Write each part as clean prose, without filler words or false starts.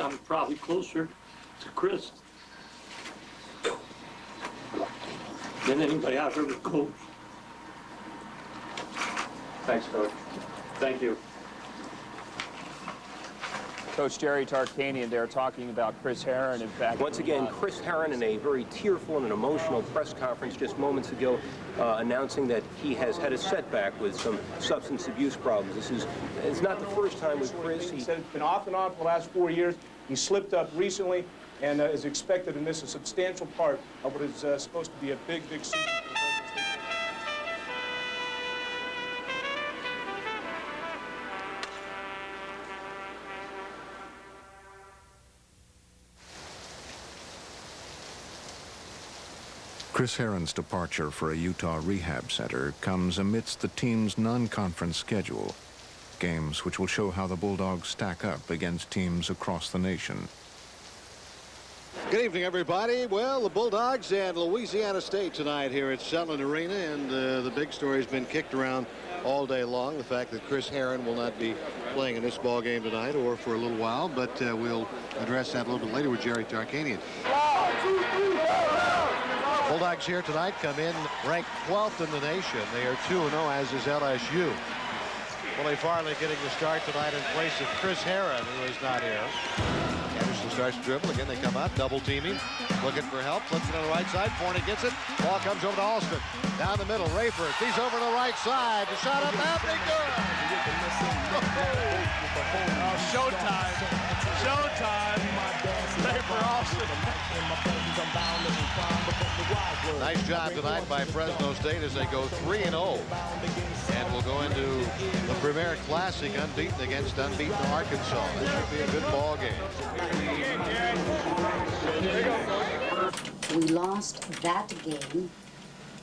I'm probably closer to Chris than anybody I've ever coached. Thanks, Coach. Thank you. Coach Jerry Tarkanian there talking about Chris Herren. In fact, once again, Chris Herren in a very tearful and an emotional press conference just moments ago announcing that he has had a setback with some substance abuse problems. It's not the first time with Chris. He said it's been off and on for the last 4 years. He slipped up recently and is expected to miss a substantial part of what is supposed to be a big, big season. Chris Herren's departure for a Utah rehab center comes amidst the team's non-conference schedule, games which will show how the Bulldogs stack up against teams across the nation. Good evening, everybody. Well, the Bulldogs and Louisiana State tonight here at Selland Arena, and the big story has been kicked around all day long, the fact that Chris Herren will not be playing in this ball game tonight or for a little while, but we'll address that a little bit later with Jerry Tarkanian. Bulldogs here tonight come in ranked 12th in the nation. They are 2-0, as is LSU. Willie Farley getting the start tonight in place of Chris Herren, who is not here. Anderson starts to dribble. Again, they come out, double teaming, looking for help. Flips it on the right side. Forney gets it. Ball comes over to Alston. Down the middle, Rafer. He's over to the right side. The shot up, happening good. Oh, showtime. Showtime. Rafer Alston. Nice job tonight by Fresno State as they go 3-0. And we'll go into the Premier Classic unbeaten against unbeaten Arkansas. This should be a good ball game. We lost that game.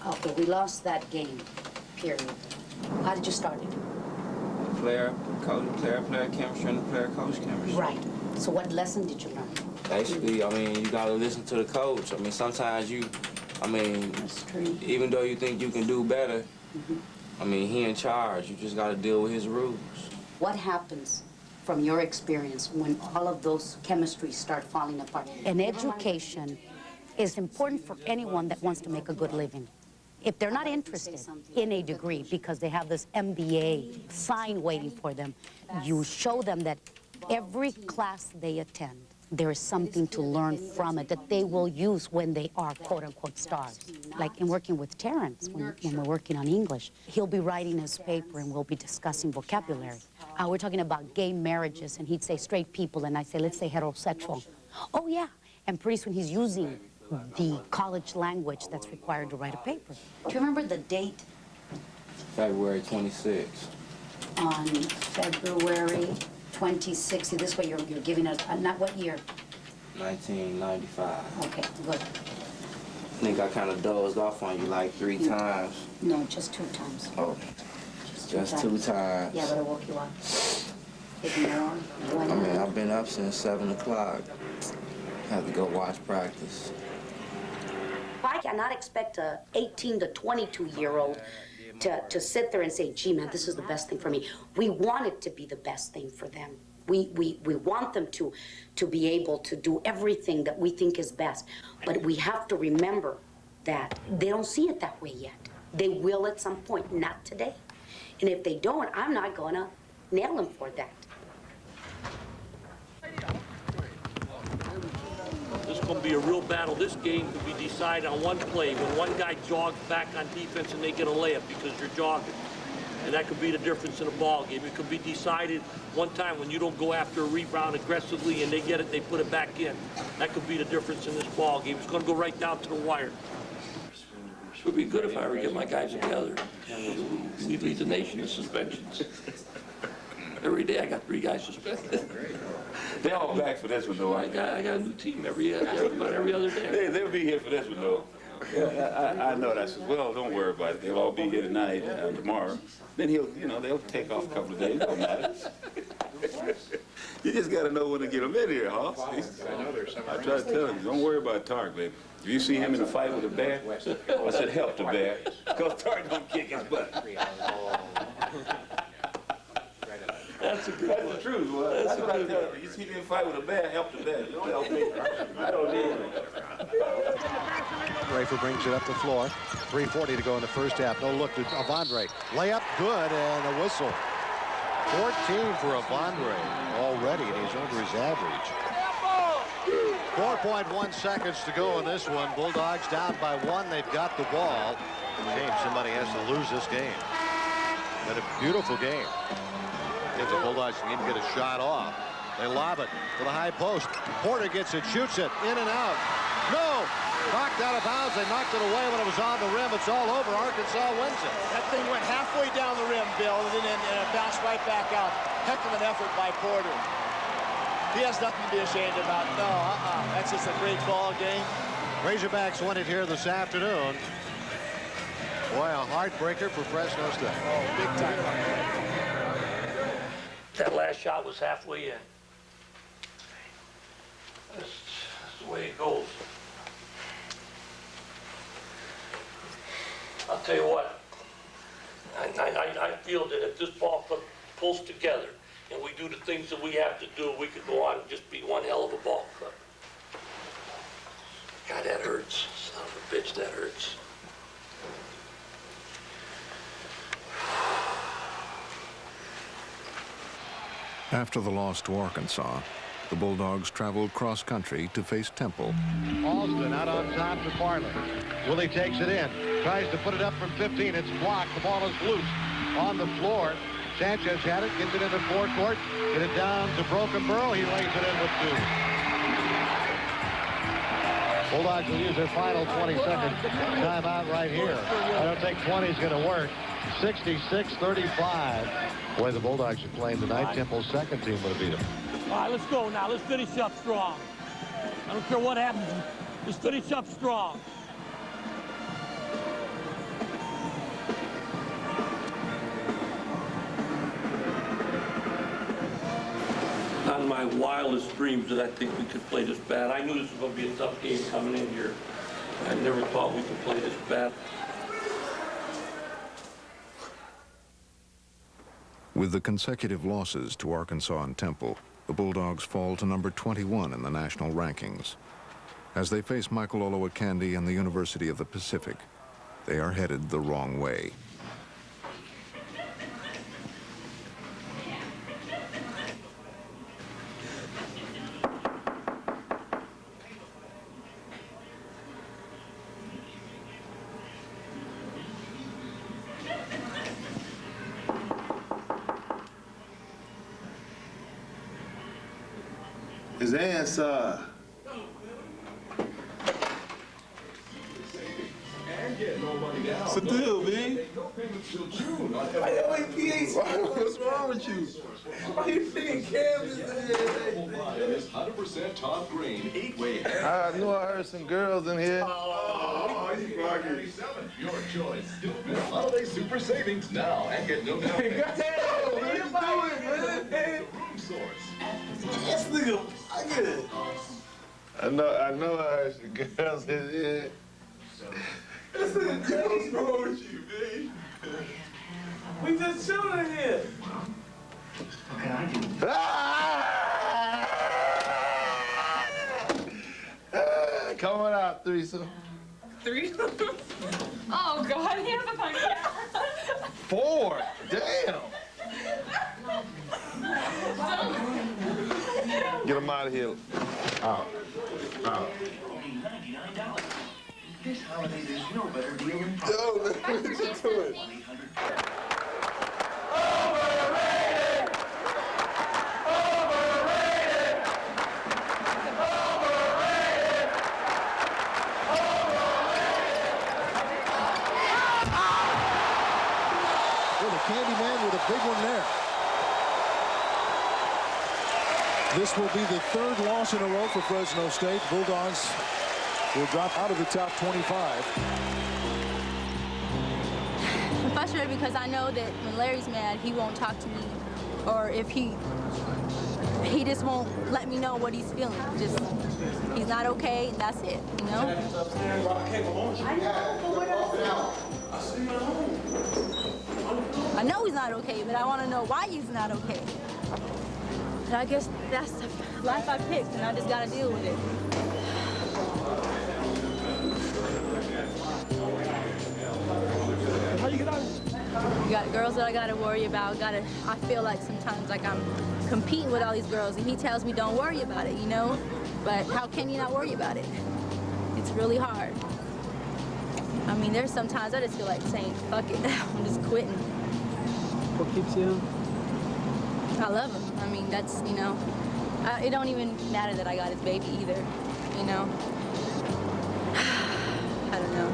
Okay, we lost that game, period. How did you start it? Player, coach, player chemistry, and the player-coach chemistry. Right. So what lesson did you learn? Basically, I mean, you gotta listen to the coach. I mean, sometimes even though you think you can do better, I mean, he in charge. You just gotta deal with his rules. What happens from your experience when all of those chemistries start falling apart? An education is important for anyone that wants to make a good living. If they're not interested in a degree because they have this MBA sign waiting for them, you show them that every class they attend, there is something to learn from it that they will use when they are quote-unquote stars. Like in working with Terrence, when we're working on English, he'll be writing his paper and we'll be discussing vocabulary. We're talking about gay marriages, and he'd say straight people, and I say, let's say heterosexual. Oh, yeah. And pretty soon he's using the college language that's required to write a paper. Do you remember the date? February 26th. On February 26th. This way you're giving us, not what year? 1995. Okay, good. I think I kind of dozed off on you like 3 times. No, just 2 times. Oh, just 2 times. Yeah, but I woke you up. Ignore. I mean, I've been up since 7 o'clock. Had to go watch practice. I cannot expect a 18 to 22-year-old to sit there and say, gee, man, this is the best thing for me. We want it to be the best thing for them. We want them to be able to do everything that we think is best. But we have to remember that they don't see it that way yet. They will at some point, not today. And if they don't, I'm not going to nail them for that. This is going to be a real battle. This game could be decided on one play when one guy jogs back on defense and they get a layup because you're jogging. And that could be the difference in a ball game. It could be decided one time when you don't go after a rebound aggressively and they get it, they put it back in. That could be the difference in this ball game. It's going to go right down to the wire. It would be good if I ever get my guys together. We lead the nation in suspensions. Every day I got 3 guys suspended. They're all back for this one, though. I got a new team every other day. They'll be here for this one, though. Yeah, I know that. I said, well, don't worry about it. They'll all be here tonight and tomorrow. Then they'll take off a couple of days. Don't matter. You just got to know when to get them in here, Hoss. I try to tell him, don't worry about Tark, baby. If you see him in a fight with a bear, I said help the bear, because Tark don't kick his butt. That's a good That's one. the truth. Well, that's what I tell you. You see me fight with a bear, help the bear. Don't help me. I don't need it. Rafer brings it up the floor. 3:40 to go in the first half. No look to Avondre. Layup good and a whistle. 14 for Avondre already, and he's over his average. 4.1 seconds to go in this one. Bulldogs down by 1. They've got the ball. Shame somebody has to lose this game. But a beautiful game. If the Bulldogs can even get a shot off. They lob it to the high post. Porter gets it, shoots it, in and out. No! Knocked out of bounds. They knocked it away when it was on the rim. It's all over. Arkansas wins it. That thing went halfway down the rim, Bill, and then it bounced right back out. Heck of an effort by Porter. He has nothing to be ashamed about. No, that's just a great ball game. Razorbacks won it here this afternoon. Boy, a heartbreaker for Fresno State. Oh, big time. That last shot was halfway in. That's the way it goes. I'll tell you what, I feel that if this ball club pulls together and we do the things that we have to do, we could go on and just be one hell of a ball club. God, that hurts. Son of a bitch, that hurts. After the loss to Arkansas, the Bulldogs traveled cross-country to face Temple. Alston out on top to Farley. Willie takes it in. Tries to put it up from 15. It's blocked. The ball is loose on the floor. Sanchez had it. Gets it into forecourt. Get it down to Broken Burrow. He lays it in with 2. Bulldogs will use their final 20-second timeout right here. I don't think 20 is going to work. 66-35. Boy, the Bulldogs are playing tonight. Temple's second team would have beat them. All right, let's go now. Let's finish up strong. I don't care what happens. Let's finish up strong. Not in my wildest dreams did I think we could play this bad. I knew this was going to be a tough game coming in here. I never thought we could play this bad. With the consecutive losses to Arkansas and Temple, the Bulldogs fall to number 21 in the national rankings. As they face Michael Olowokandi and the University of the Pacific, they are headed the wrong way. His answer. What's the deal, man? What's wrong with you? Why you thinking Cam is This 100% top green 8-way. I knew I heard some girls in here. Oh, you fucking. Your choice. Don't miss holiday super savings now and get no down payment. What are you doing, man? Room source. This nigga, I get it. I know I heard some girls in here. This nigga, what's wrong with you, man? We just chilling in here. What can I do? Coming out, threesome. Threesome? Oh, God, he has a fun camera. 4, damn. Get him out of here. Out. This holiday, there's no better deal than Yo, man, what you doing? Candyman with a big one there. This will be the 3rd loss in a row for Fresno State. Bulldogs will drop out of the top 25. I'm frustrated because I know that when Larry's mad, he won't talk to me, or if he just won't let me know what he's feeling. Just, he's not okay, and that's it, you know? I know, but what else? I know he's not okay, but I want to know why he's not okay. And I guess that's the life I picked, and I just gotta deal with it. How you get out? You got girls that I gotta worry about. I feel like sometimes like I'm competing with all these girls, and he tells me don't worry about it, you know? But how can you not worry about it? It's really hard. I mean, there's sometimes I just feel like saying, fuck it, I'm just quitting. What keeps you? I love him. I mean, that's, you know, it don't even matter that I got his baby either, you know? I don't know.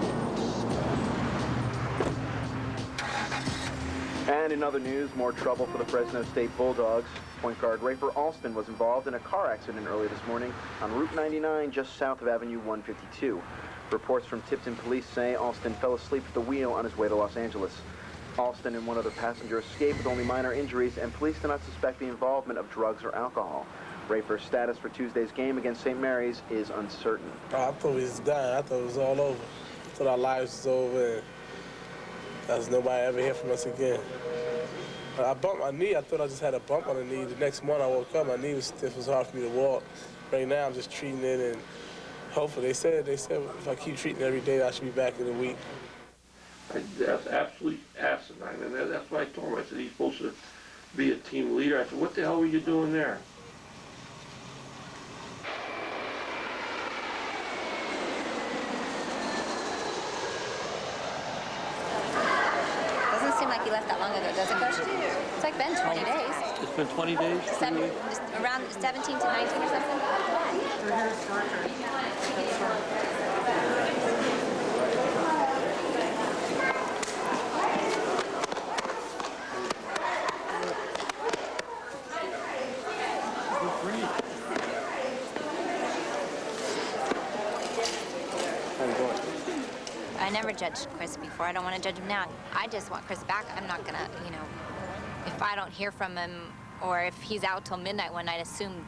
And in other news, more trouble for the Fresno State Bulldogs. Point guard Rafer Alston was involved in a car accident early this morning on Route 99 just south of Avenue 152. Reports from Tipton police say Alston fell asleep at the wheel on his way to Los Angeles. Alston and one other passenger escaped with only minor injuries, and police do not suspect the involvement of drugs or alcohol. Rafer's status for Tuesday's game against St. Mary's is uncertain. I thought we was done. I thought it was all over. I thought our lives was over, and that's nobody ever hear from us again. I bumped my knee. I thought I just had a bump on the knee. The next morning I woke up, my knee was stiff. It was hard for me to walk. Right now I'm just treating it, and hopefully they said if I keep treating it every day, I should be back in a week. That's absolutely asinine, and that's what I told him. I said, he's supposed to be a team leader. I said, what the hell were you doing there? Doesn't seem like he left that long ago, does it, Coach? It's like been 20 days. It's been 20 days? Just around 17 to 19 or something? I never judged Chris before. I don't want to judge him now. I just want Chris back. I'm not gonna, you know, if I don't hear from him or if he's out till midnight one night, assume,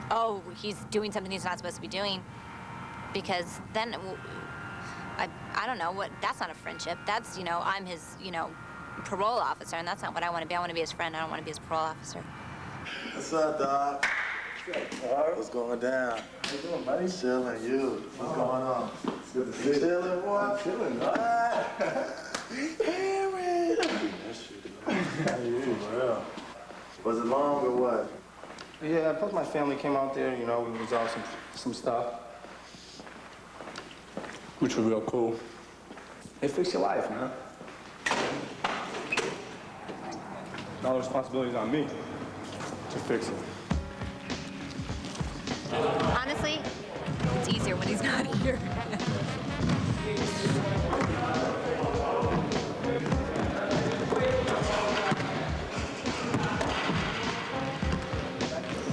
oh, he's doing something he's not supposed to be doing. Because then, I don't know, that's not a friendship. That's, you know, I'm his, you know, parole officer, and that's not what I want to be. I want to be his friend. I don't want to be his parole officer. What's up, dog? What's going down? How you doing, buddy? Chilling, you. What's going on? It's good to see you. Chilling, boy? Chilling, dog. Herren! How you, bro? Was it long or what? Yeah, plus my family came out there, you know, we resolved some stuff. Which was real cool. It fixed your life, man. All the responsibility's on me to fix it. Honestly, it's easier when he's not here.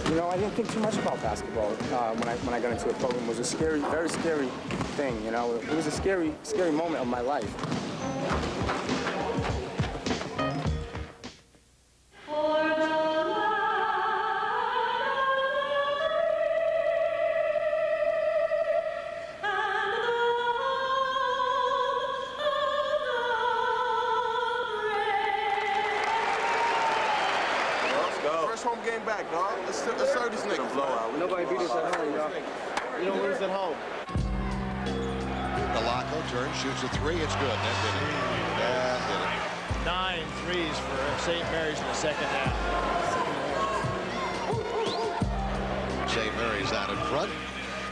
You know, I didn't think too much about basketball when I got into the program. It was a scary, very scary thing, you know. It was a scary moment of my life. Home game back, dog. Let's serve these niggas. Blowout. Nobody beat us at home, dog. You don't lose at home. Delaco turns, shoots a three. It's good. That did it. That did it. 9 threes for St. Mary's in the second half. St. Mary's out in front.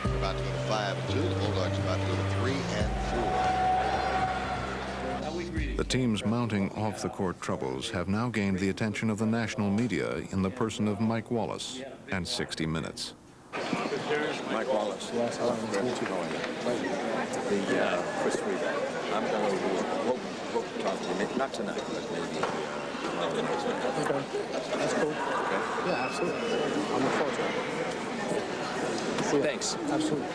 They're about to go to 5-2. The Bulldogs about to go to 3-4. The team's mounting off-the-court troubles have now gained the attention of the national media in the person of Mike Wallace and 60 Minutes. Mike Wallace. Yes, how are you going? The first three. I'm going to we'll talk to you. Not tonight, but maybe Monday next week. Okay. That's cool. Okay. Yeah, absolutely. I'm looking forward to it. Thanks. Absolutely.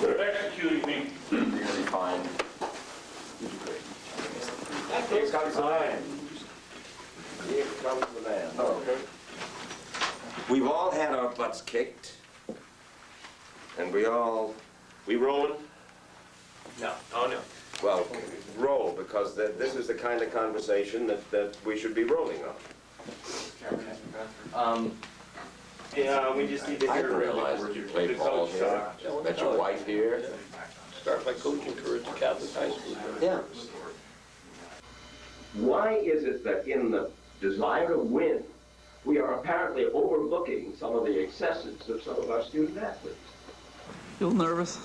They're executing me. Really fine. This is great. Comes the man. Okay. We've all had our butts kicked, and we rolling? No. Oh, no. Well, roll, because this is the kind of conversation that we should be rolling on. Yeah, we just need to I hear didn't realize that you played ball here. That your wife here. Start my coaching career at the Catholic High School. Yeah. Why is it that in the desire to win, we are apparently overlooking some of the excesses of some of our student athletes? Feel nervous?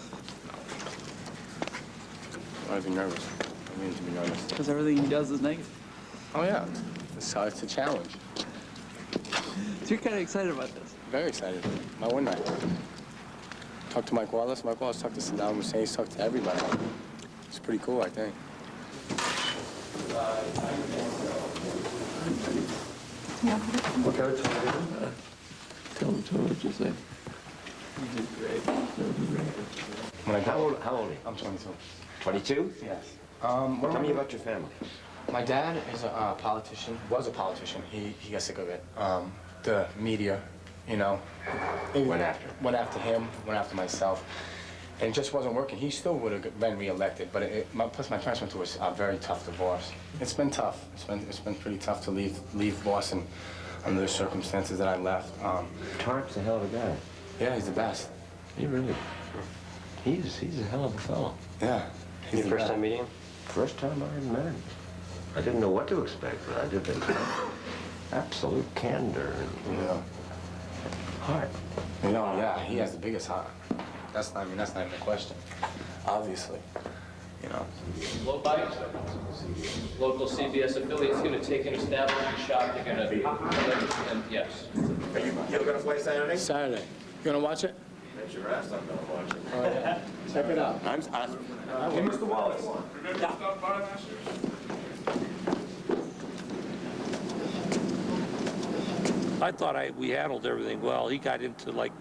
Why be nervous? I mean to be nervous. Because everything he does is negative. Oh, yeah. It's a challenge. So you're kind of excited about this? Very excited. My win night. Talked to Mike Wallace. Mike Wallace talked to Saddam Hussein. He's talked to everybody. It's pretty cool, I think. What coach? Tell him what you say. You did great. How old are you? I'm 22. 22? Yes. Tell me about your family. My dad is a politician, was a politician. He got sick of it. The media, you know. Went after? Went after him, went after myself. And it just wasn't working. He still would have been reelected, but plus my parents went through a very tough divorce. It's been tough. It's been pretty tough to leave Boston under the circumstances that I left. Tark's a hell of a guy. Yeah, he's the best. He really, he's a hell of a fellow. Yeah. Your first time meeting him? First time I met him. I didn't know what to expect, but I did expect absolute candor and heart. You know, yeah, he has the biggest heart. That's not even a question. Obviously, you know. Local CBS affiliate's going to take an establishment shot. They're going to, and yes. Are you going to play Saturday? Saturday. You going to watch it? Bet your ass I'm going to watch it. Oh, yeah. Check it out. Hey, Mr. Wallace. I thought we handled everything well. He got into like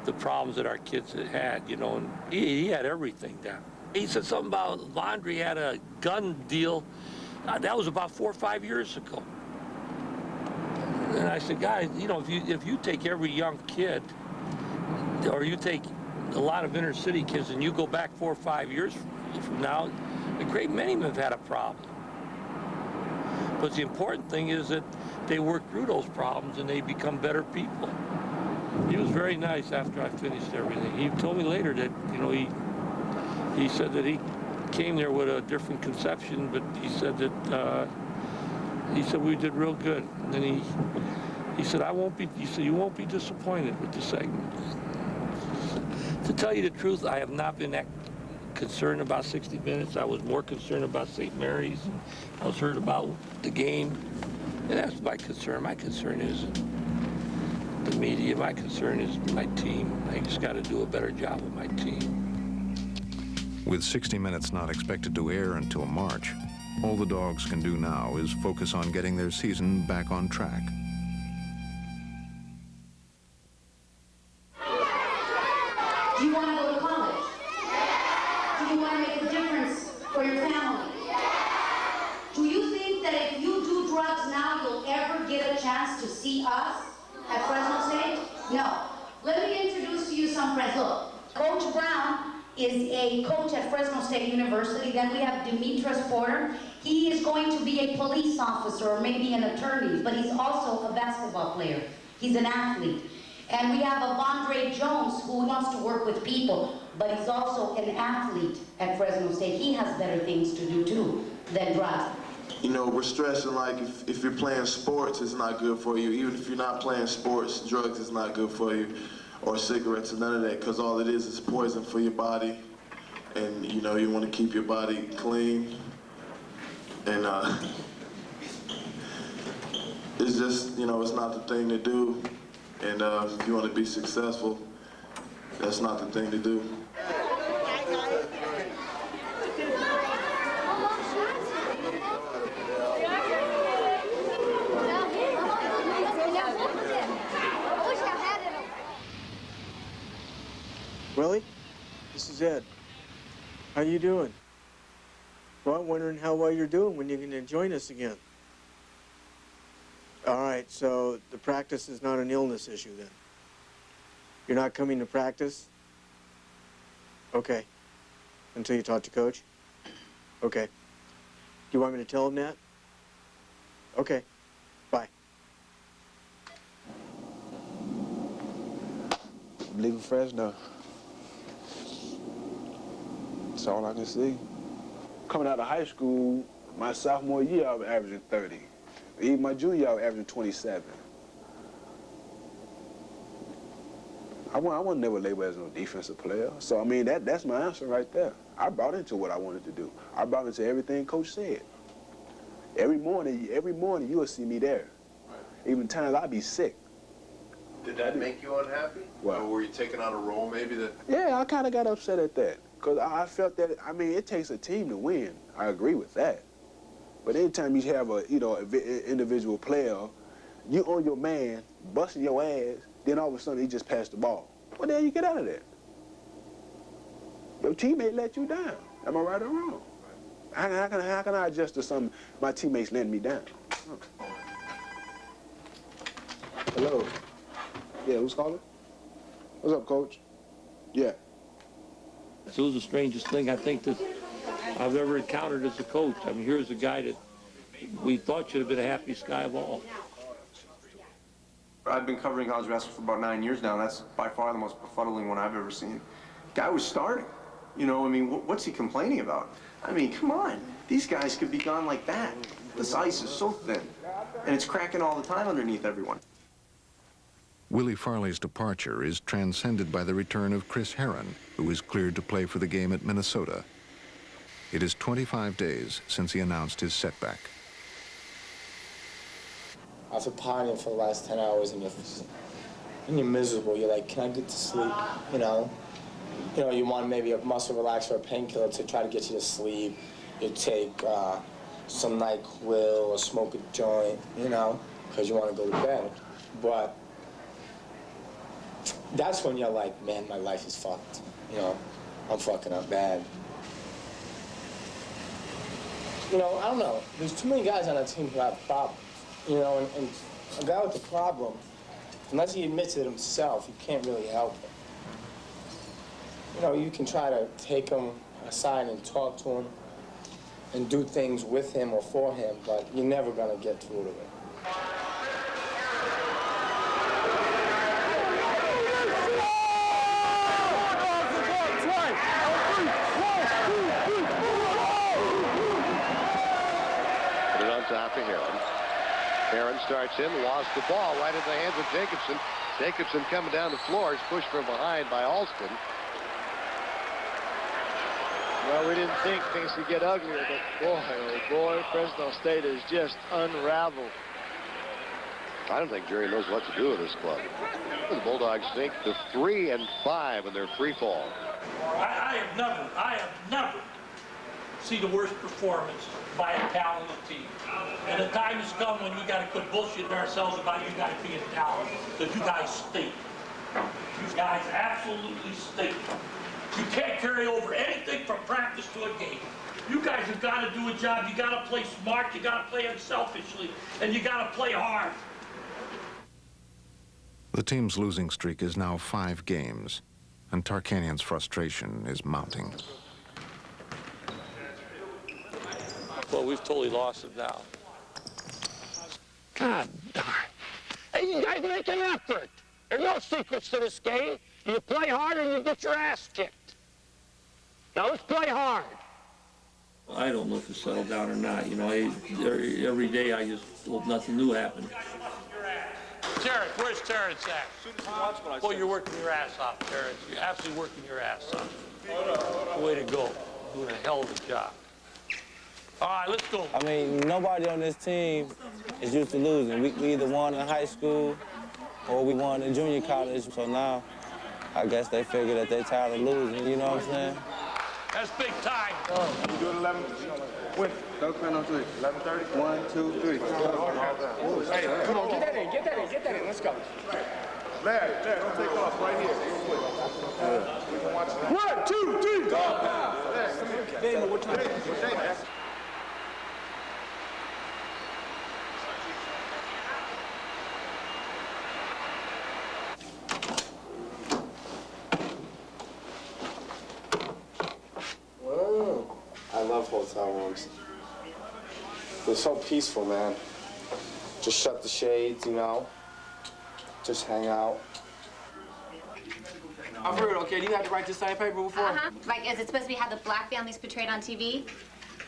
the problems that our kids had, you know, and he had everything down. He said something about Laundry had a gun deal. That was about 4 or 5 years ago. And I said, guys, you know, if you take every young kid, or you take a lot of inner city kids and you go back 4 or 5 years from now, a great many of them have had a problem. But the important thing is that they work through those problems and they become better people. He was very nice after I finished everything. He told me later that, you know, he said that he came there with a different conception, but he said that we did real good. And then he said, you won't be disappointed with the segment. To tell you the truth, I have not been that concerned about 60 Minutes. I was more concerned about St. Mary's. I was heard about the game. And that's my concern. My concern isn't the media. My concern is my team. I just got to do a better job with my team. With 60 Minutes not expected to air until March, all the Dogs can do now is focus on getting their season back on track. Do you want to go to college? Do you want to make a difference for your family? Do you think that if you do drugs now, you'll ever get a chance to see us at Fresno State? No. Let me introduce to you some friends. Look, Coach Brown is a coach at Fresno State University. Then we have Demetrius Porter. He is going to be a police officer or maybe an attorney, but he's also a basketball player. He's an athlete. And we have Avondre Jones, who wants to work with people, but he's also an athlete at Fresno State. He has better things to do too than drugs. You know, we're stressing like if you're playing sports, it's not good for you. Even if you're not playing sports, drugs is not good for you, or cigarettes or none of that, because all it is poison for your body. And, you know, you want to keep your body clean. And it's just, you know, it's not the thing to do. And if you want to be successful, that's not the thing to do. Willie, this is Ed. How you doing? Well, I'm wondering how well you're doing when you're going to join us again. All right, so the practice is not an illness issue then? You're not coming to practice? Okay. Until you talk to Coach? Okay. Do you want me to tell him that? Okay. Bye. I'm leaving Fresno. That's all I can see. Coming out of high school, my sophomore year, I was averaging 30. Even my junior year, I was averaging 27. I wasn't never labeled as no defensive player. So, I mean, that's my answer right there. I brought into what I wanted to do. I brought into everything Coach said. Every morning you will see me there. Even times I'd be sick. Did that make you unhappy? What? Or were you taking on a role maybe that... Yeah, I kind of got upset at that. Because I felt that, I mean, it takes a team to win. I agree with that. But anytime you have an individual player, you on your man, busting your ass, then all of a sudden he just passed the ball. What the hell you get out of that? Your teammate let you down. Am I right or wrong? How can I adjust to some my teammates letting me down? Hello. Yeah, who's calling? What's up, Coach? Yeah. So it was the strangest thing I think that I've ever encountered as a coach. I mean, here's a guy that we thought should have been a happiest guy of all. I've been covering college basketball for about 9 years now, and that's by far the most befuddling one I've ever seen. Guy was starting. You know, I mean, what's he complaining about? I mean, come on. These guys could be gone like that. This ice is so thin, and it's cracking all the time underneath everyone. Willie Farley's departure is transcended by the return of Chris Herren, who is cleared to play for the game at Minnesota. It is 25 days since he announced his setback. After partying for the last 10 hours and you're miserable, you're like, can I get to sleep? You know, you want maybe a muscle relaxer or a painkiller to try to get you to sleep. You take some NyQuil or smoke a joint, you know, because you want to go to bed. But that's when you're like, man, my life is fucked. You know, I'm fucking up bad. You know, I don't know. There's too many guys on our team who have problems. You know, and a guy with a problem, unless he admits it himself, you can't really help him. You know, you can try to take him aside and talk to him and do things with him or for him, but you're never gonna get through to him. Put it on top of Herren. Herren starts in, lost the ball right in the hands of Jacobson. Jacobson coming down the floor is pushed from behind by Alston. Well, we didn't think things could get uglier, but boy, oh boy, Fresno State is just unraveled. I don't think Jerry knows what to do with this club. The Bulldogs sink to 3-5 in their free fall. I have never seen the worst performance by a talented team. And the time has come when we got to quit bullshitting ourselves about you guys being talented, because you guys stink. You guys absolutely stink. You can't carry over anything from practice to a game. You guys have got to do a job. You got to play smart. You got to play unselfishly, and you got to play hard. The team's losing streak is now 5 games, and Tarkanian's frustration is mounting. Well, we've totally lost it now. God darn. Hey, you guys make an effort. There's no secrets to this game. You play hard or you get your ass kicked. Now let's play hard. I don't know if it's settled down or not. You know, every day I just hope nothing new happens. Terrence, where's Terrence at? Well, you're working your ass off, Terrence. You're absolutely working your ass off. Way to go. Doing a hell of a job. All right, let's go. I mean, nobody on this team is used to losing. We either won in high school or we won in junior college. So now, I guess they figure that they're tired of losing, you know what I'm saying? That's big time. You do it 11. When? Don't plan on 3. 11:30. 1, 2, 3. Hey, come on, get that in, get that in, get that in. Let's go. Larry, don't take off right here. We can watch that. 1, 2, 3, go! Damon, what time? hotel rooms. They're so peaceful, man. Just shut the shades, you know. Just hang out. I've heard, okay, do you have to write this same paper before? Like, is it supposed to be how the black family's portrayed on TV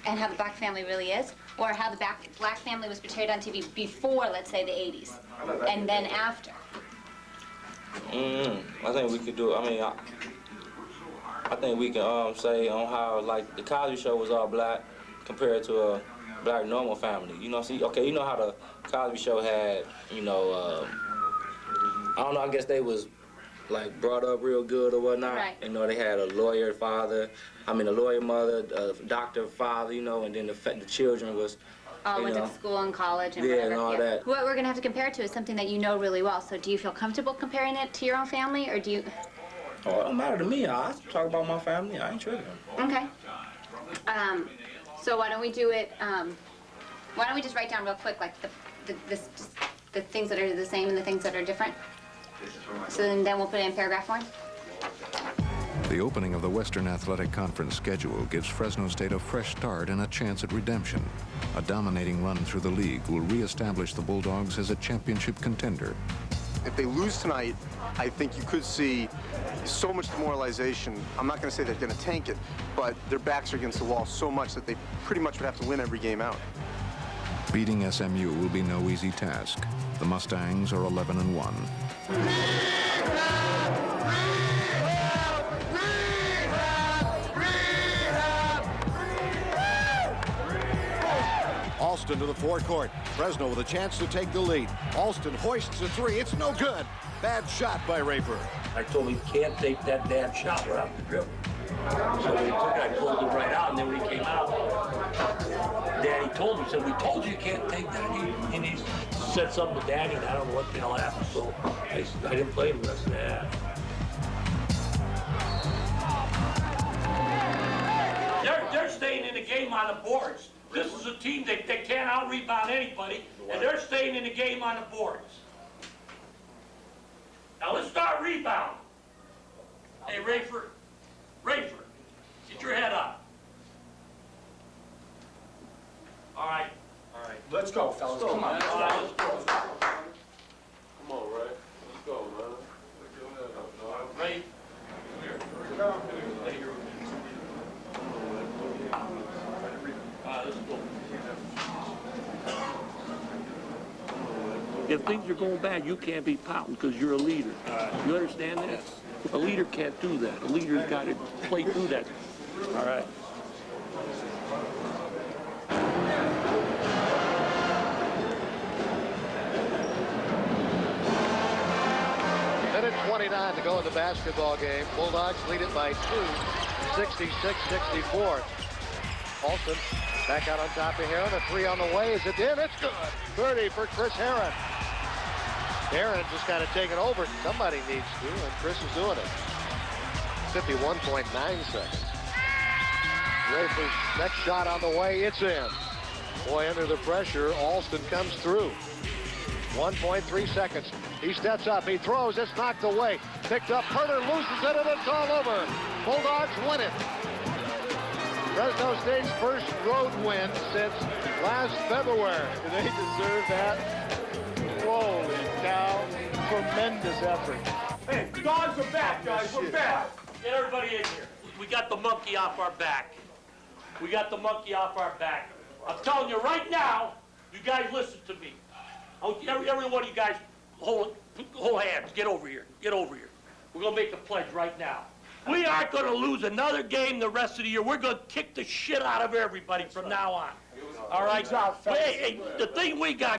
and how the black family really is? Or how the black family was portrayed on TV before, let's say, the 80s, and then after? I think we could do, I mean, I think we can say on how, like, the Cosby Show was all black compared to a black normal family. You know, see, okay, you know how the Cosby Show had, you know, I don't know, I guess they was, like, brought up real good or whatnot. Right. You know, they had a lawyer father, a lawyer mother, a doctor father, you know, and then the children was, All went to school and college and yeah, whatever. and all that. What we're going to have to compare it to is something that you know really well. So do you feel comfortable comparing it to your own family, or do you... Oh, it don't matter to me. I talk about my family. I ain't tripping. Okay. So why don't we do it, why don't we just write down real quick, like, the things that are the same and the things that are different? So then we'll put it in paragraph form? The opening of the Western Athletic Conference schedule gives Fresno State a fresh start and a chance at redemption. A dominating run through the league will reestablish the Bulldogs as a championship contender. If they lose tonight, I think you could see so much demoralization. I'm not going to say they're going to tank it, but their backs are against the wall so much that they pretty much would have to win every game out. Beating SMU will be no easy task. The Mustangs are 11-1. Alston to the forecourt. Fresno with a chance to take the lead. Alston hoists a three. It's no good. Bad shot by Rafer. I told him he can't take that damn shot without the dribble. So when he took it, I pulled it right out, and then when he came out, Daddy told me, he said, we told you can't take that. And he said something to Daddy, and I don't know what the hell happened, so I didn't play him the rest of the half. They're staying in the game on the boards. This is a team that they can't out-rebound anybody, and they're staying in the game on the boards. Now let's start rebounding. Hey, Rafer, get your head up. All right. Let's go, fellas. Come on. All right, let's go. Come on, Ray. Let's go, man. Ray, let's go. If things are going bad, you can't be pouting because you're a leader. You understand that? Yes. A leader can't do that. A leader's got to play through that. All right. Minute 29 to go in the basketball game. Bulldogs lead it by 2, 66-64. Alston back out on top of Herren. A three on the way. Is it in? It's good. 30 for Chris Herren. Herren just got to take it over. Somebody needs to, and Chris is doing it. 51.9 seconds. Rafer's next shot on the way. It's in. Boy, under the pressure, Alston comes through. 1.3 seconds. He steps up. He throws. It's knocked away. Picked up. Herter loses it, and it's all over. Bulldogs win it. Fresno State's first road win since last February. Do they deserve that? Holy cow. Tremendous effort. Hey, dogs are back, guys. We're back. Get everybody in here. We got the monkey off our back. We got the monkey off our back. I'm telling you right now, you guys listen to me. Every one of you guys, hold hands. Get over here. Get over here. We're going to make a pledge right now. We aren't going to lose another game the rest of the year. We're going to kick the shit out of everybody from now on. All right? Hey, the thing we got